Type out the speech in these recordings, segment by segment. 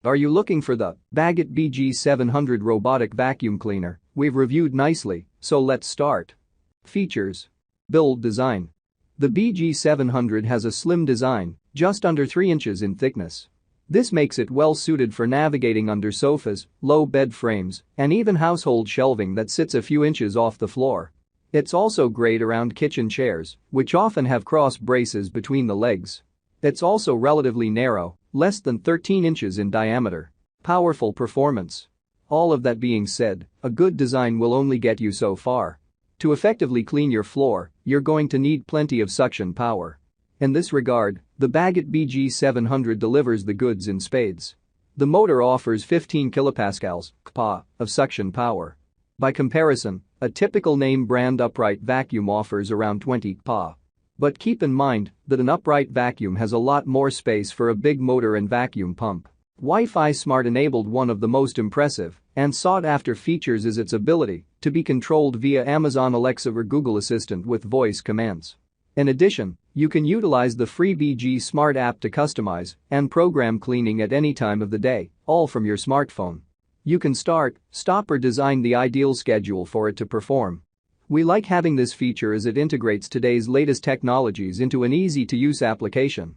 Are you looking for the Bagotte BG700 Robotic Vacuum Cleaner? We've reviewed nicely, so let's start. Features. Build design. The BG700 has a slim design, just under 3 inches in thickness. This makes it well suited for navigating under sofas, low bed frames, and even household shelving that sits a few inches off the floor. It's also great around kitchen chairs, which often have cross braces between the legs. It's also relatively narrow, less than 13 inches in diameter. Powerful performance. All of that being said, a good design will only get you so far. To effectively clean your floor, you're going to need plenty of suction power. In this regard, the Bagotte BG700 delivers the goods in spades. The motor offers 15 kilopascals of suction power. By comparison, a typical name brand upright vacuum offers around 20 kPa. But keep in mind that an upright vacuum has a lot more space for a big motor and vacuum pump. Wi-Fi Smart enabled. One of the most impressive and sought-after features is its ability to be controlled via Amazon Alexa or Google Assistant with voice commands. In addition, you can utilize the free BG Smart app to customize and program cleaning at any time of the day, all from your smartphone. You can start, stop or design the ideal schedule for it to perform. We like having this feature as it integrates today's latest technologies into an easy-to-use application.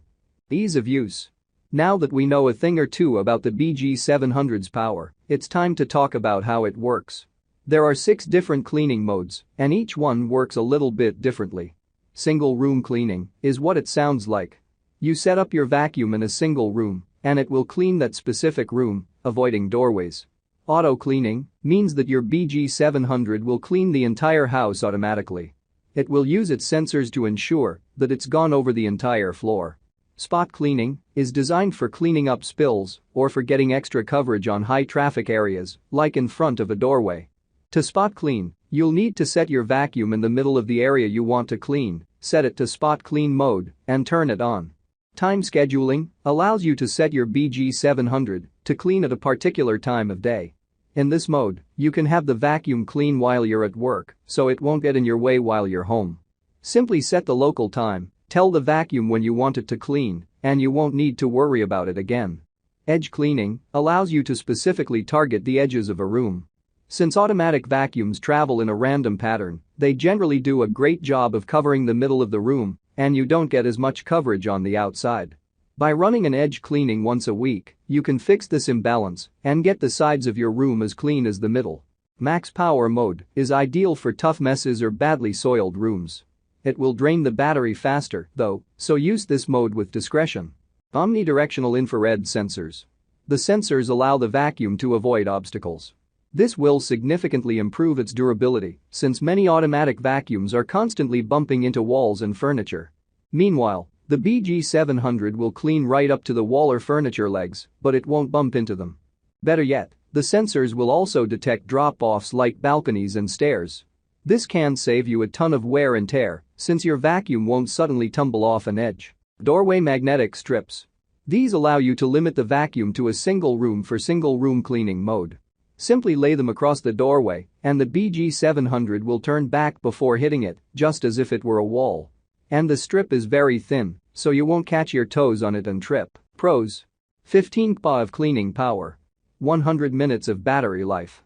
Ease of use. Now that we know a thing or two about the BG700's power, it's time to talk about how it works. There are 6 different cleaning modes, and each one works a little bit differently. Single room cleaning is what it sounds like. You set up your vacuum in a single room, and it will clean that specific room, avoiding doorways. Auto cleaning means that your BG700 will clean the entire house automatically. It will use its sensors to ensure that it's gone over the entire floor. Spot cleaning is designed for cleaning up spills or for getting extra coverage on high traffic areas, like in front of a doorway. To spot clean, you'll need to set your vacuum in the middle of the area you want to clean, set it to spot clean mode, and turn it on. Time scheduling allows you to set your BG700 to clean at a particular time of day. In this mode, you can have the vacuum clean while you're at work, so it won't get in your way while you're home. Simply set the local time, tell the vacuum when you want it to clean, and you won't need to worry about it again. Edge cleaning allows you to specifically target the edges of a room. Since automatic vacuums travel in a random pattern, they generally do a great job of covering the middle of the room, and you don't get as much coverage on the outside. By running an edge cleaning once a week, you can fix this imbalance and get the sides of your room as clean as the middle. Max power mode is ideal for tough messes or badly soiled rooms. It will drain the battery faster, though, so use this mode with discretion. Omnidirectional infrared sensors. The sensors allow the vacuum to avoid obstacles. This will significantly improve its durability, since many automatic vacuums are constantly bumping into walls and furniture. Meanwhile, the BG700 will clean right up to the wall or furniture legs, but it won't bump into them. Better yet, the sensors will also detect drop-offs like balconies and stairs. This can save you a ton of wear and tear, since your vacuum won't suddenly tumble off an edge. Doorway magnetic strips. These allow you to limit the vacuum to a single room for single room cleaning mode. Simply lay them across the doorway, and the BG700 will turn back before hitting it, just as if it were a wall. And the strip is very thin, so you won't catch your toes on it and trip. Pros. 15 kPa of cleaning power. 100 minutes of battery life.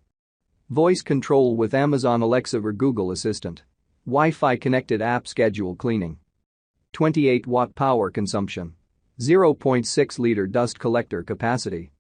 Voice control with Amazon Alexa or Google Assistant. Wi-Fi connected app schedule cleaning. 28 watt power consumption. 0.6 liter dust collector capacity.